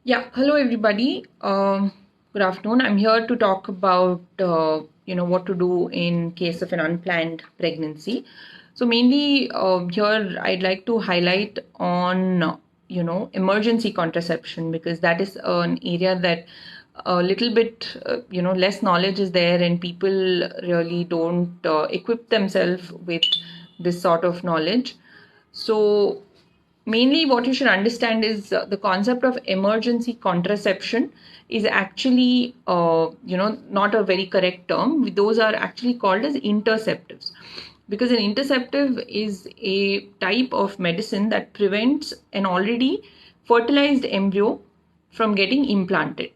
Yeah, hello everybody. Good afternoon. I'm here to talk about what to do in case of an unplanned pregnancy. So mainly here I'd like to highlight on emergency contraception, because that is an area that a little bit less knowledge is there, and people really don't equip themselves with this sort of knowledge. So mainly what you should understand is the concept of emergency contraception is actually not a very correct term. Those are actually called as interceptives, because an interceptive is a type of medicine that prevents an already fertilized embryo from getting implanted.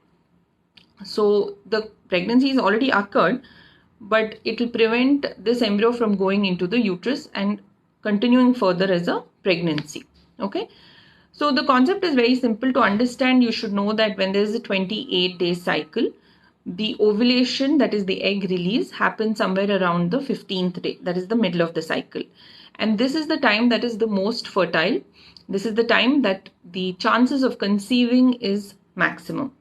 So the pregnancy has already occurred, but it will prevent this embryo from going into the uterus and continuing further as a pregnancy. Okay. So the concept is very simple to understand. You should know that when there is a 28-day cycle, the ovulation, that is the egg release, happens somewhere around the 15th day. That is the middle of the cycle. And this is the time that is the most fertile. This is the time that the chances of conceiving is maximum.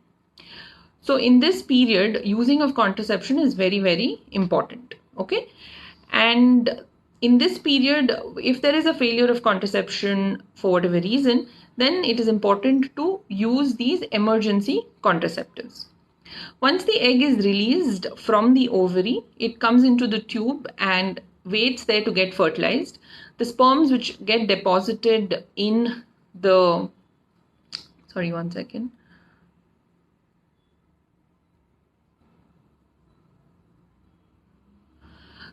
So in this period, using of contraception is very, very important. Okay. And in this period, if there is a failure of contraception for whatever reason, then it is important to use these emergency contraceptives. Once the egg is released from the ovary, it comes into the tube and waits there to get fertilized. The sperms which get deposited in the, sorry, one second.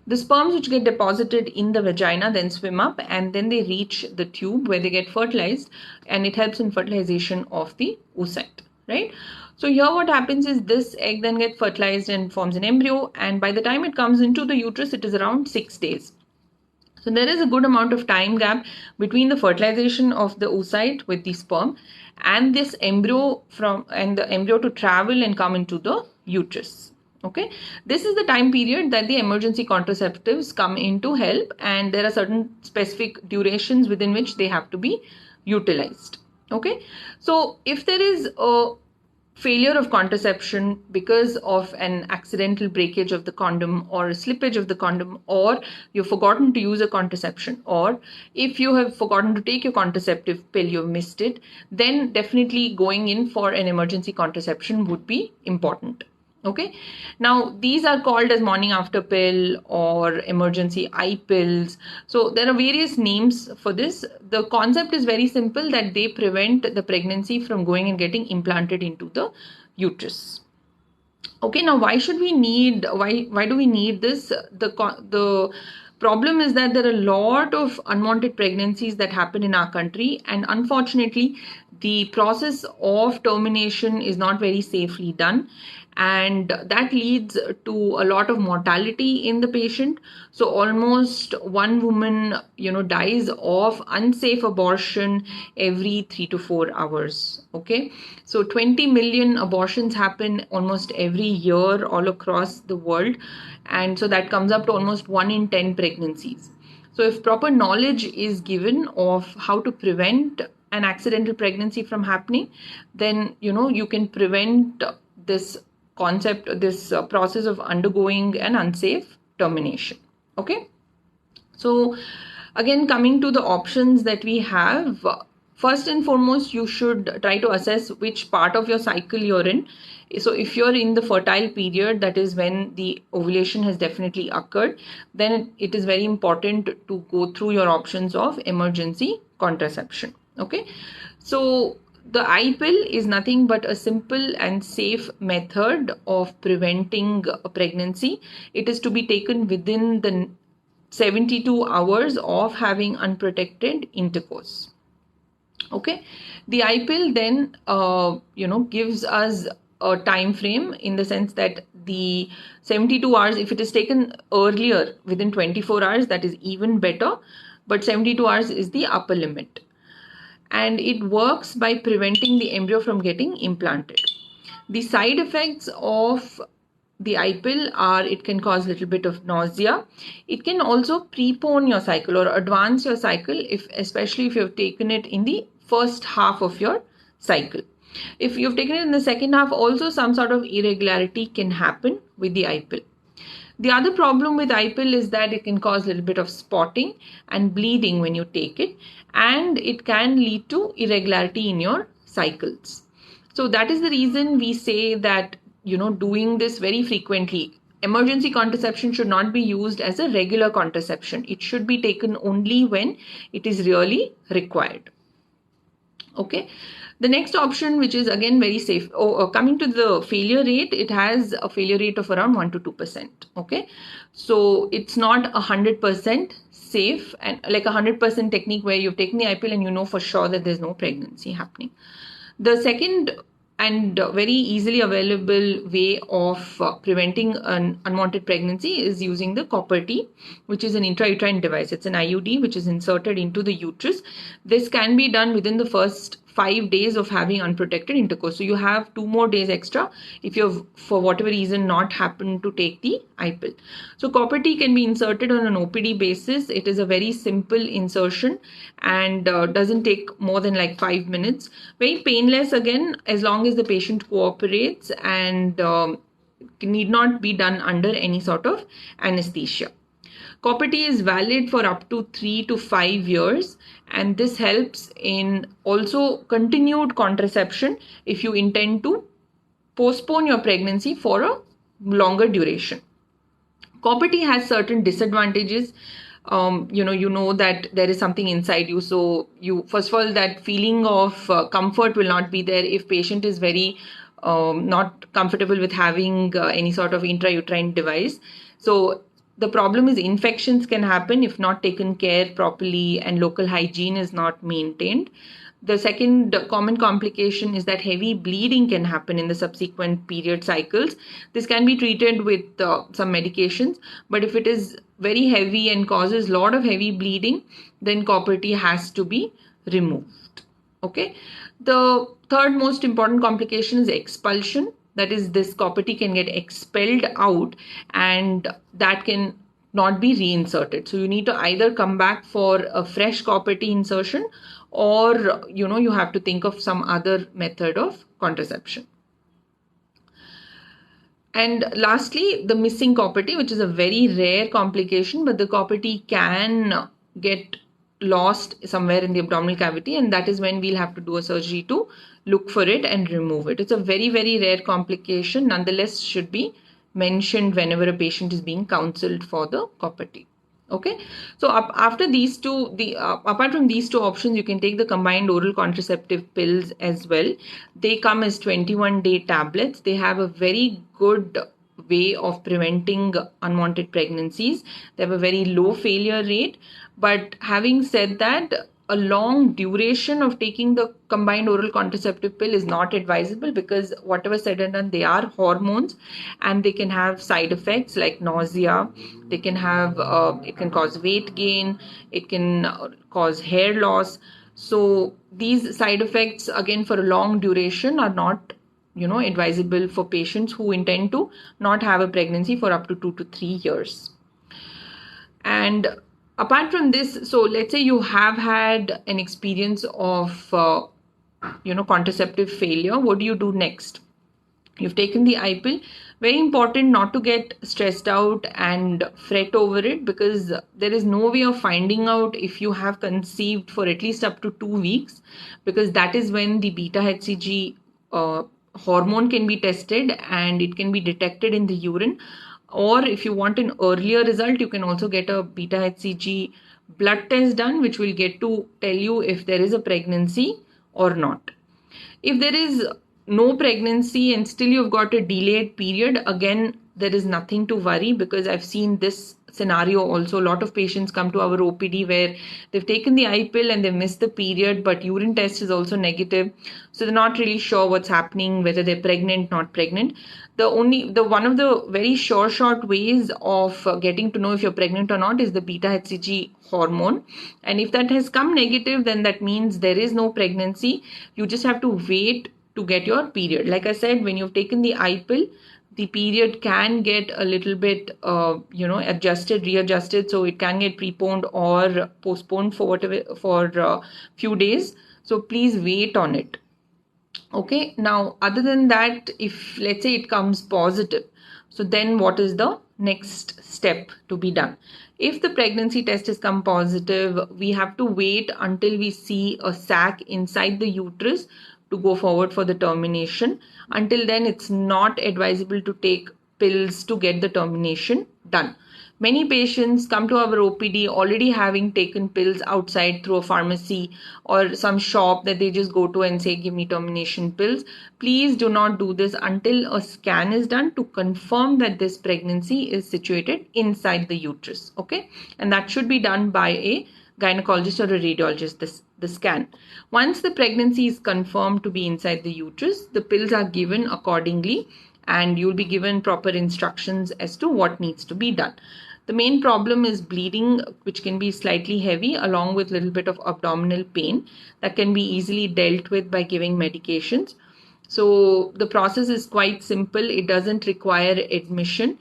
The sperms which get deposited in the vagina then swim up and then they reach the tube where they get fertilized, and it helps in fertilization of the oocyte, right? So here what happens is this egg then gets fertilized and forms an embryo, and by the time it comes into the uterus, it is around 6 days. So there is a good amount of time gap between the fertilization of the oocyte with the sperm and this embryo and the embryo to travel and come into the uterus. Okay, this is the time period that the emergency contraceptives come in to help, and there are certain specific durations within which they have to be utilized. Okay, so if there is a failure of contraception because of an accidental breakage of the condom or a slippage of the condom, or you've forgotten to use a contraception, or if you have forgotten to take your contraceptive pill, you've missed it, then definitely going in for an emergency contraception would be important. Okay, now these are called as morning after pill or emergency eye pills. So there are various names for this. The concept is very simple, that they prevent the pregnancy from going and getting implanted into the uterus. Okay, now why do we need this? The problem is that there are a lot of unwanted pregnancies that happen in our country, and unfortunately the process of termination is not very safely done, and that leads to a lot of mortality in the patient. So almost one woman dies of unsafe abortion every 3 to 4 hours. Okay, so 20 million abortions happen almost every year all across the world, and so that comes up to almost 1 in 10 pregnancies. So if proper knowledge is given of how to prevent an accidental pregnancy from happening, then you can prevent this process of undergoing an unsafe termination. Okay, so again, coming to the options that we have, first and foremost, you should try to assess which part of your cycle you're in. So if you're in the fertile period, that is when the ovulation has definitely occurred, then it is very important to go through your options of emergency contraception. Okay, so the eye pill is nothing but a simple and safe method of preventing a pregnancy. It is to be taken within the 72 hours of having unprotected intercourse. Okay, the eye pill then gives us a time frame, in the sense that the 72 hours, if it is taken earlier within 24 hours, that is even better, but 72 hours is the upper limit, and it works by preventing the embryo from getting implanted. The side effects of the eye pill are, it can cause a little bit of nausea. It can also prepone your cycle or advance your cycle, especially if you have taken it in the first half of your cycle. If you've taken it in the second half, also some sort of irregularity can happen with the eye pill. The other problem with eye pill is that it can cause a little bit of spotting and bleeding when you take it, and it can lead to irregularity in your cycles. So that is the reason we say that, doing this very frequently. Emergency contraception should not be used as a regular contraception. It should be taken only when it is really required. Okay. The next option, which is again very safe, coming to the failure rate, it has a failure rate of around 1 to 2%. Okay. So it's not 100% safe, and like 100% technique where you've taken the eye pill and you know for sure that there's no pregnancy happening. The second and very easily available way of preventing an unwanted pregnancy is using the copper T, which is an intrauterine device. It's an IUD which is inserted into the uterus. This can be done within the first 5 days of having unprotected intercourse. So you have 2 more days extra if you've, for whatever reason, not happened to take the eye pill. So copper T can be inserted on an OPD basis. It is a very simple insertion and doesn't take more than like 5 minutes. Very painless again, as long as the patient cooperates, and need not be done under any sort of anesthesia. Copper T is valid for up to 3 to 5 years, and this helps in also continued contraception if you intend to postpone your pregnancy for a longer duration. Copper T has certain disadvantages. You know that there is something inside you, so you, first of all, that feeling of comfort will not be there if patient is very not comfortable with having any sort of intrauterine device. So the problem is infections can happen if not taken care properly and local hygiene is not maintained. The second common complication is that heavy bleeding can happen in the subsequent period cycles. This can be treated with some medications, but if it is very heavy and causes a lot of heavy bleeding, then copper T has to be removed. Okay. The third most important complication is expulsion. That is, this copper T can get expelled out and that can not be reinserted. So you need to either come back for a fresh copper T insertion, or you have to think of some other method of contraception. And lastly, the missing copper T, which is a very rare complication, but the copper T can get lost somewhere in the abdominal cavity, and that is when we'll have to do a surgery to look for it and remove it. It's a very, very rare complication, nonetheless should be mentioned whenever a patient is being counseled for the copper T. Okay, so after these two, apart from these two options, you can take the combined oral contraceptive pills as well. They come as 21-day tablets. They have a very good way of preventing unwanted pregnancies. They have a very low failure rate. But having said that, a long duration of taking the combined oral contraceptive pill is not advisable, because whatever said and done, they are hormones and they can have side effects like nausea. They can have, it can cause weight gain. It can cause hair loss. So these side effects, again, for a long duration are not advisable for patients who intend to not have a pregnancy for up to 2 to 3 years. And apart from this, so let's say you have had an experience of, contraceptive failure. What do you do next? You've taken the eye pill. Very important not to get stressed out and fret over it, because there is no way of finding out if you have conceived for at least up to 2 weeks, because that is when the beta HCG hormone can be tested and it can be detected in the urine. Or if you want an earlier result, you can also get a beta HCG blood test done, which will get to tell you if there is a pregnancy or not. If there is no pregnancy and still you've got a delayed period, again, there is nothing to worry, because I've seen this scenario also. A lot of patients come to our OPD where they've taken the eye pill and they've missed the period, but urine test is also negative. So they're not really sure what's happening, whether they're pregnant, not pregnant. One of the very short ways of getting to know if you're pregnant or not is the beta HCG hormone. And if that has come negative, then that means there is no pregnancy. You just have to wait to get your period. Like I said, when you've taken the eye pill, the period can get a little bit, readjusted. So it can get preponed or postponed for few days. So please wait on it. Okay, now other than that, if let's say it comes positive, so then what is the next step to be done? If the pregnancy test has come positive, we have to wait until we see a sac inside the uterus to go forward for the termination. Until then, it's not advisable to take pills to get the termination done. Many patients come to our OPD already having taken pills outside through a pharmacy or some shop that they just go to and say, give me termination pills. Please do not do this until a scan is done to confirm that this pregnancy is situated inside the uterus. Okay, and that should be done by a gynecologist or a radiologist, the scan. Once the pregnancy is confirmed to be inside the uterus, the pills are given accordingly and you'll be given proper instructions as to what needs to be done. The main problem is bleeding, which can be slightly heavy, along with a little bit of abdominal pain that can be easily dealt with by giving medications. So the process is quite simple. It doesn't require admission.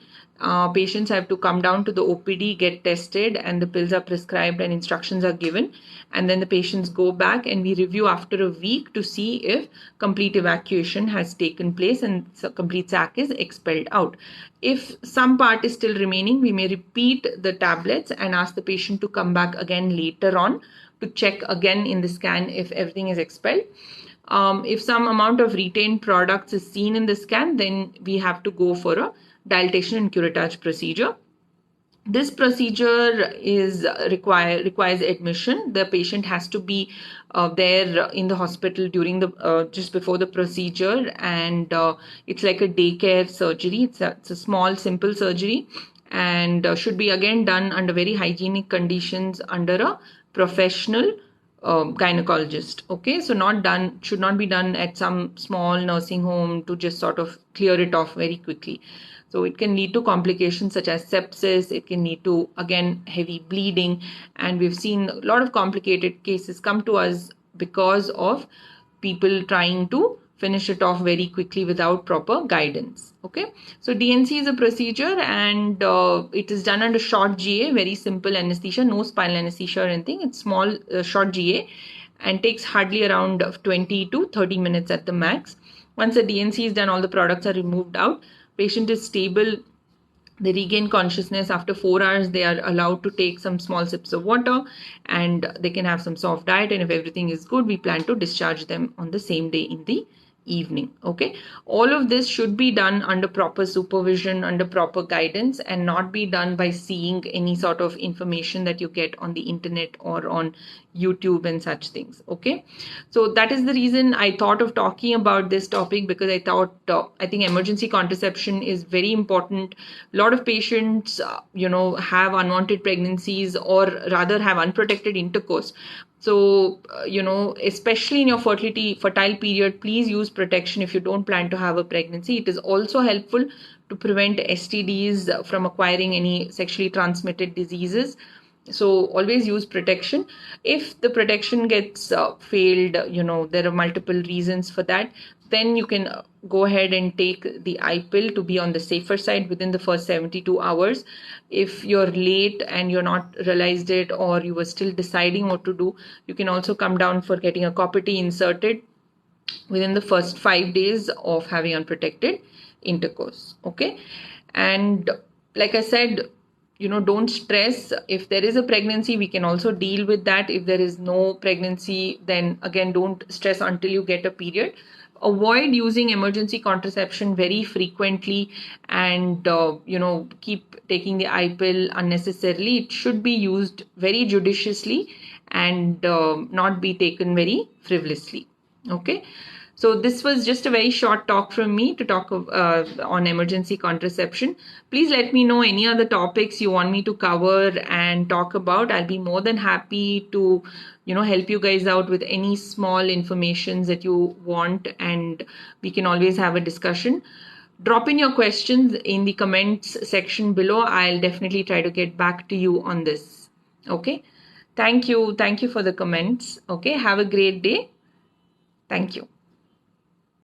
Patients have to come down to the OPD, get tested, and the pills are prescribed and instructions are given. And then the patients go back and we review after a week to see if complete evacuation has taken place and complete sac is expelled out. If some part is still remaining, we may repeat the tablets and ask the patient to come back again later on to check again in the scan if everything is expelled. If some amount of retained products is seen in the scan, then we have to go for a dilatation and curettage procedure. This procedure requires admission. The patient has to be there in the hospital during the just before the procedure, and it's like a daycare surgery. It's a small, simple surgery, and should be again done under very hygienic conditions under a professional gynecologist. Okay, so should not be done at some small nursing home to just sort of clear it off very quickly. So it can lead to complications such as sepsis. It can lead to, again, heavy bleeding. And we've seen a lot of complicated cases come to us because of people trying to finish it off very quickly without proper guidance. Okay, so DNC is a procedure and it is done under short GA, very simple anesthesia, no spinal anesthesia or anything. It's small, short GA, and takes hardly around 20 to 30 minutes at the max. Once the DNC is done, all the products are removed out. Patient is stable. They regain consciousness. After 4 hours, they are allowed to take some small sips of water and they can have some soft diet. And if everything is good, we plan to discharge them on the same day in the evening. Okay, all of this should be done under proper supervision, under proper guidance, and not be done by seeing any sort of information that you get on the internet or on YouTube and such things. Okay, so that is the reason I thought of talking about this topic, because I thought I think emergency contraception is very important. A lot of patients have unwanted pregnancies, or rather have unprotected intercourse. So, especially in your fertile period, please use protection if you don't plan to have a pregnancy. It is also helpful to prevent STDs from acquiring any sexually transmitted diseases. So always use protection. If the protection gets failed, there are multiple reasons for that. Then you can go ahead and take the I pill to be on the safer side within the first 72 hours. If you're late and you're not realized it, or you were still deciding what to do, you can also come down for getting a copper T inserted within the first 5 days of having unprotected intercourse. Okay, and like I said, don't stress. If there is a pregnancy, we can also deal with that. If there is no pregnancy, then again, don't stress until you get a period. Avoid using emergency contraception very frequently, and keep taking the I pill unnecessarily. It should be used very judiciously and not be taken very frivolously. Okay, so this was just a very short talk from me to talk on emergency contraception. Please let me know any other topics you want me to cover and talk about. I'll be more than happy to help you guys out with any small informations that you want, and we can always have a discussion. Drop in your questions in the comments section below. I'll definitely try to get back to you on this. Okay, thank you for the comments. Okay, have a great day. Thank you.